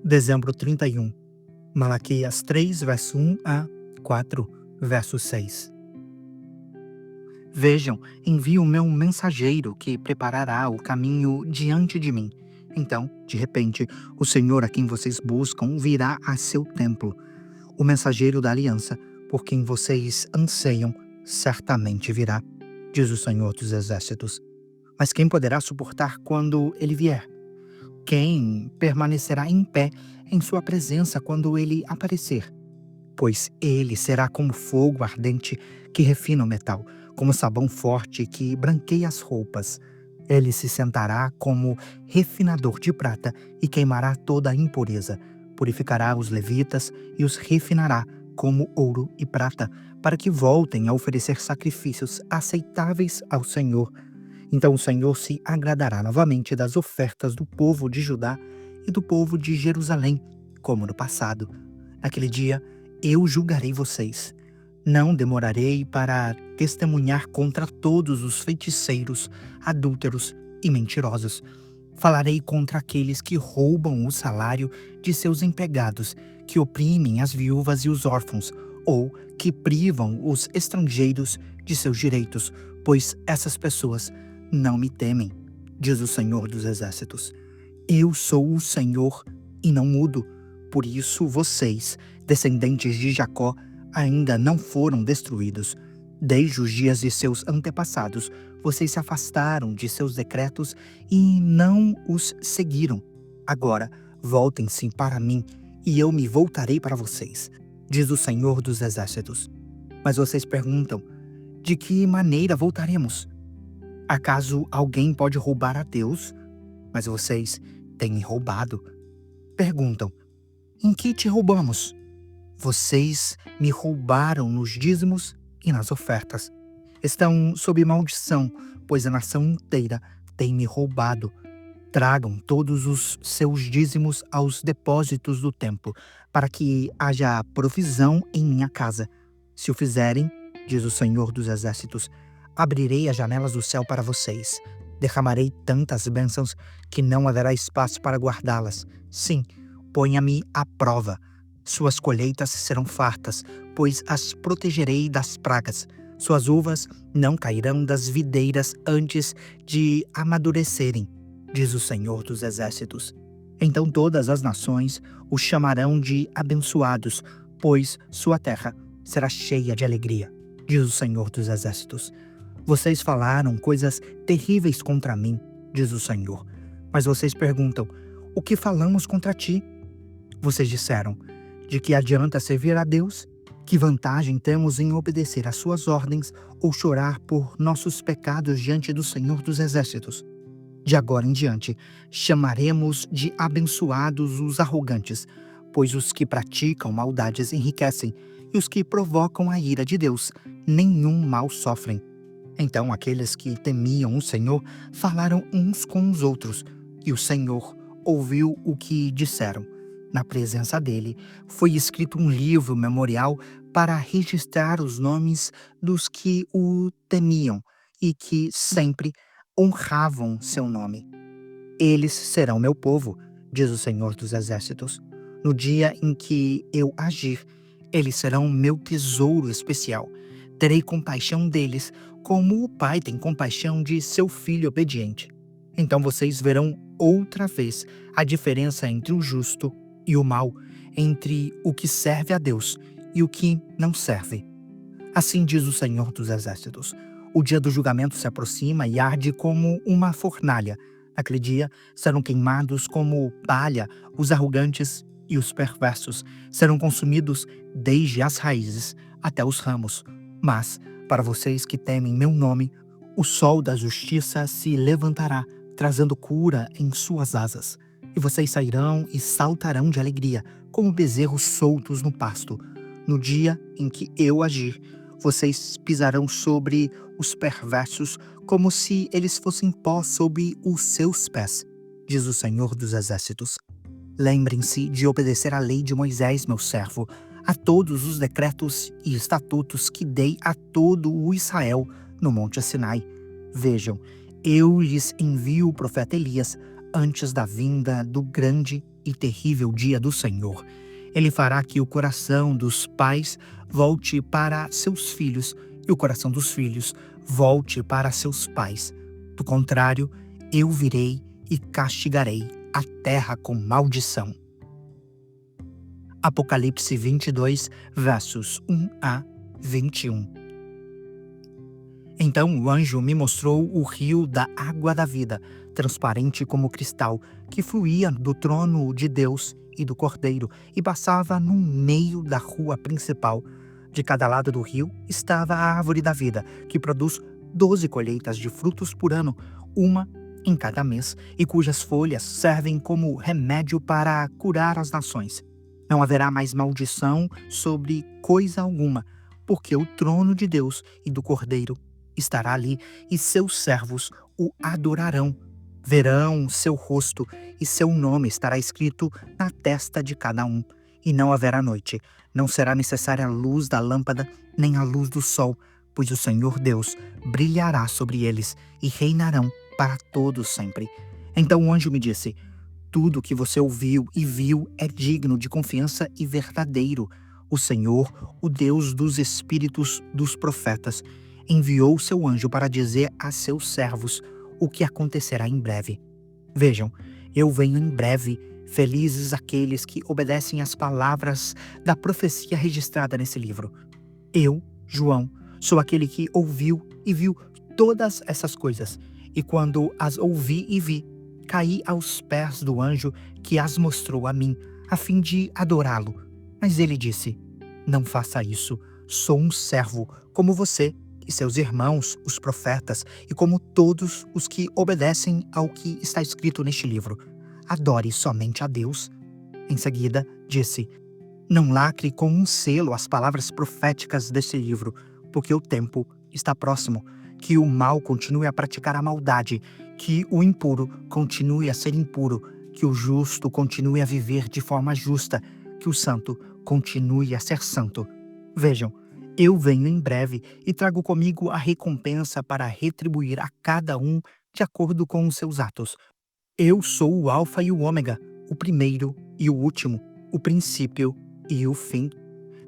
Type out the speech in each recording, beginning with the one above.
Dezembro 31, Malaquias 3, verso 1 a 4, verso 6. Vejam, envio o meu mensageiro que preparará o caminho diante de mim. Então, de repente, o Senhor a quem vocês buscam virá a seu templo. O mensageiro da aliança, por quem vocês anseiam, certamente virá, diz o Senhor dos Exércitos. Mas quem poderá suportar quando ele vier? Quem permanecerá em pé em sua presença quando ele aparecer? Pois ele será como fogo ardente que refina o metal, como sabão forte que branqueia as roupas. Ele se sentará como refinador de prata e queimará toda a impureza. Purificará os levitas e os refinará como ouro e prata, para que voltem a oferecer sacrifícios aceitáveis ao Senhor. Então o Senhor se agradará novamente das ofertas do povo de Judá e do povo de Jerusalém, como no passado. Naquele dia eu julgarei vocês. Não demorarei para testemunhar contra todos os feiticeiros, adúlteros e mentirosos. Falarei contra aqueles que roubam o salário de seus empregados, que oprimem as viúvas e os órfãos, ou que privam os estrangeiros de seus direitos, pois essas pessoas não me temem, diz o Senhor dos Exércitos. Eu sou o Senhor e não mudo. Por isso vocês, descendentes de Jacó, ainda não foram destruídos. Desde os dias de seus antepassados, vocês se afastaram de seus decretos e não os seguiram. Agora, voltem-se para mim e eu me voltarei para vocês, diz o Senhor dos Exércitos. Mas vocês perguntam, de que maneira voltaremos? Acaso alguém pode roubar a Deus? Mas vocês têm me roubado. Perguntam, em que te roubamos? Vocês me roubaram nos dízimos e nas ofertas. Estão sob maldição, pois a nação inteira tem me roubado. Tragam todos os seus dízimos aos depósitos do templo, para que haja provisão em minha casa. Se o fizerem, diz o Senhor dos Exércitos, abrirei as janelas do céu para vocês. Derramarei tantas bênçãos que não haverá espaço para guardá-las. Sim, ponha-me à prova. Suas colheitas serão fartas, pois as protegerei das pragas. Suas uvas não cairão das videiras antes de amadurecerem, diz o Senhor dos Exércitos. Então todas as nações o chamarão de abençoados, pois sua terra será cheia de alegria, diz o Senhor dos Exércitos. Vocês falaram coisas terríveis contra mim, diz o Senhor. Mas vocês perguntam, o que falamos contra ti? Vocês disseram, de que adianta servir a Deus? Que vantagem temos em obedecer às suas ordens ou chorar por nossos pecados diante do Senhor dos Exércitos? De agora em diante, chamaremos de abençoados os arrogantes, pois os que praticam maldades enriquecem, e os que provocam a ira de Deus nenhum mal sofrem. Então aqueles que temiam o Senhor falaram uns com os outros, e o Senhor ouviu o que disseram. Na presença dele, foi escrito um livro memorial para registrar os nomes dos que o temiam e que sempre honravam seu nome. Eles serão meu povo, diz o Senhor dos Exércitos. No dia em que eu agir, eles serão meu tesouro especial. Terei compaixão deles, como o pai tem compaixão de seu filho obediente. Então vocês verão outra vez a diferença entre o justo e o mal, entre o que serve a Deus e o que não serve. Assim diz o Senhor dos Exércitos. O dia do julgamento se aproxima e arde como uma fornalha. Naquele dia serão queimados como palha os arrogantes e os perversos. Serão consumidos desde as raízes até os ramos. Mas, para vocês que temem meu nome, o sol da justiça se levantará, trazendo cura em suas asas. E vocês sairão e saltarão de alegria, como bezerros soltos no pasto. No dia em que eu agir, vocês pisarão sobre os perversos, como se eles fossem pó sob os seus pés, diz o Senhor dos Exércitos. Lembrem-se de obedecer à lei de Moisés, meu servo, a todos os decretos e estatutos que dei a todo o Israel no Monte Sinai. Vejam, eu lhes envio o profeta Elias antes da vinda do grande e terrível dia do Senhor. Ele fará que o coração dos pais volte para seus filhos e o coração dos filhos volte para seus pais. Do contrário, eu virei e castigarei a terra com maldição. Apocalipse 22, versos 1 a 21. Então o anjo me mostrou o rio da água da vida, transparente como cristal, que fluía do trono de Deus e do Cordeiro e passava no meio da rua principal. De cada lado do rio estava a árvore da vida, que produz 12 colheitas de frutos por ano, uma em cada mês, e cujas folhas servem como remédio para curar as nações. Não haverá mais maldição sobre coisa alguma, porque o trono de Deus e do Cordeiro estará ali, e seus servos o adorarão. Verão seu rosto, e seu nome estará escrito na testa de cada um. E não haverá noite, não será necessária a luz da lâmpada, nem a luz do sol, pois o Senhor Deus brilhará sobre eles, e reinarão para todos sempre. Então o anjo me disse: tudo que você ouviu e viu é digno de confiança e verdadeiro. O Senhor, o Deus dos espíritos dos profetas, enviou seu anjo para dizer a seus servos o que acontecerá em breve. Vejam, eu venho em breve, felizes aqueles que obedecem às palavras da profecia registrada nesse livro. Eu, João, sou aquele que ouviu e viu todas essas coisas, e quando as ouvi e vi, caí aos pés do anjo que as mostrou a mim, a fim de adorá-lo. Mas ele disse: não faça isso, sou um servo, como você e seus irmãos, os profetas, e como todos os que obedecem ao que está escrito neste livro. Adore somente a Deus. Em seguida, disse: não lacre com um selo as palavras proféticas deste livro, porque o tempo está próximo. Que o mal continue a praticar a maldade, que o impuro continue a ser impuro, que o justo continue a viver de forma justa, que o santo continue a ser santo. Vejam, eu venho em breve e trago comigo a recompensa para retribuir a cada um de acordo com os seus atos. Eu sou o Alfa e o Ômega, o primeiro e o último, o princípio e o fim.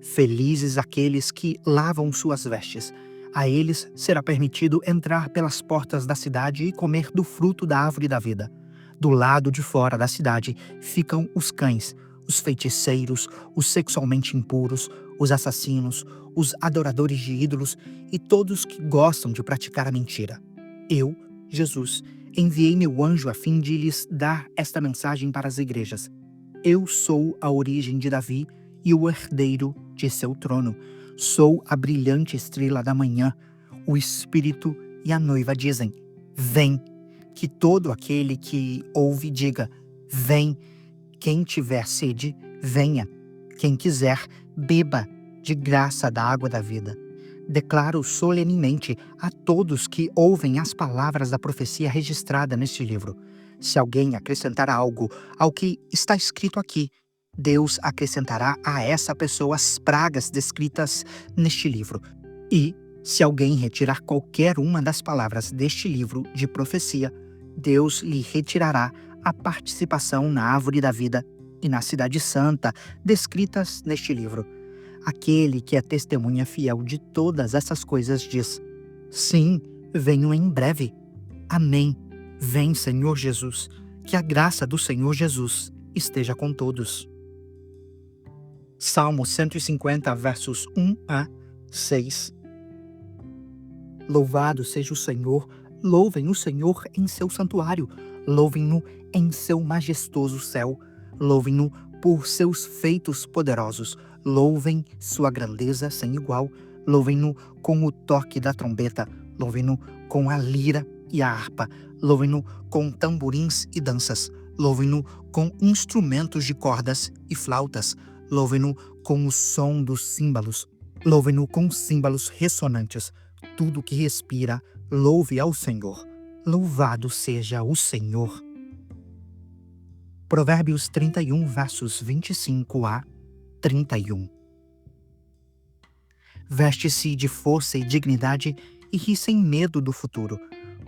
Felizes aqueles que lavam suas vestes. A eles será permitido entrar pelas portas da cidade e comer do fruto da árvore da vida. Do lado de fora da cidade ficam os cães, os feiticeiros, os sexualmente impuros, os assassinos, os adoradores de ídolos e todos que gostam de praticar a mentira. Eu, Jesus, enviei meu anjo a fim de lhes dar esta mensagem para as igrejas. Eu sou a origem de Davi e o herdeiro de seu trono. Sou a brilhante estrela da manhã. O Espírito e a noiva dizem: vem. Que todo aquele que ouve diga: vem. Quem tiver sede, venha. Quem quiser, beba de graça da água da vida. Declaro solenemente a todos que ouvem as palavras da profecia registrada neste livro. Se alguém acrescentar algo ao que está escrito aqui, Deus acrescentará a essa pessoa as pragas descritas neste livro. E, se alguém retirar qualquer uma das palavras deste livro de profecia, Deus lhe retirará a participação na árvore da vida e na cidade santa descritas neste livro. Aquele que é testemunha fiel de todas essas coisas diz: sim, venho em breve. Amém. Vem, Senhor Jesus. Que a graça do Senhor Jesus esteja com todos. Salmo 150, versos 1 a 6. Louvado seja o Senhor, louvem o Senhor em seu santuário, louvem-no em seu majestoso céu, louvem-no por seus feitos poderosos, louvem sua grandeza sem igual, louvem-no com o toque da trombeta, louvem-no com a lira e a harpa, louvem-no com tamborins e danças, louvem-no com instrumentos de cordas e flautas, louvem-no com o som dos símbalos, louvem-no com símbalos ressonantes. Tudo que respira, louve ao Senhor. Louvado seja o Senhor. Provérbios 31, versos 25 a 31. Veste-se de força e dignidade e ri sem medo do futuro.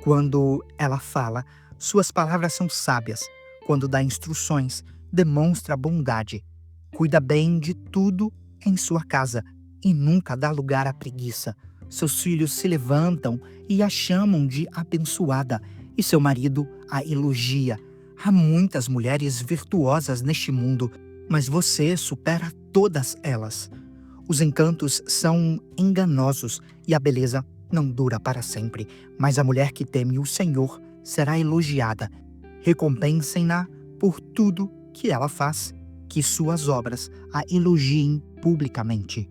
Quando ela fala, suas palavras são sábias. Quando dá instruções, demonstra bondade, cuida bem de tudo em sua casa e nunca dá lugar à preguiça. Seus filhos se levantam e a chamam de abençoada, e seu marido a elogia. Há muitas mulheres virtuosas neste mundo, mas você supera todas elas. Os encantos são enganosos e a beleza não dura para sempre, mas a mulher que teme o Senhor será elogiada. Recompensem-na por tudo que ela faz, que suas obras a elogiem publicamente.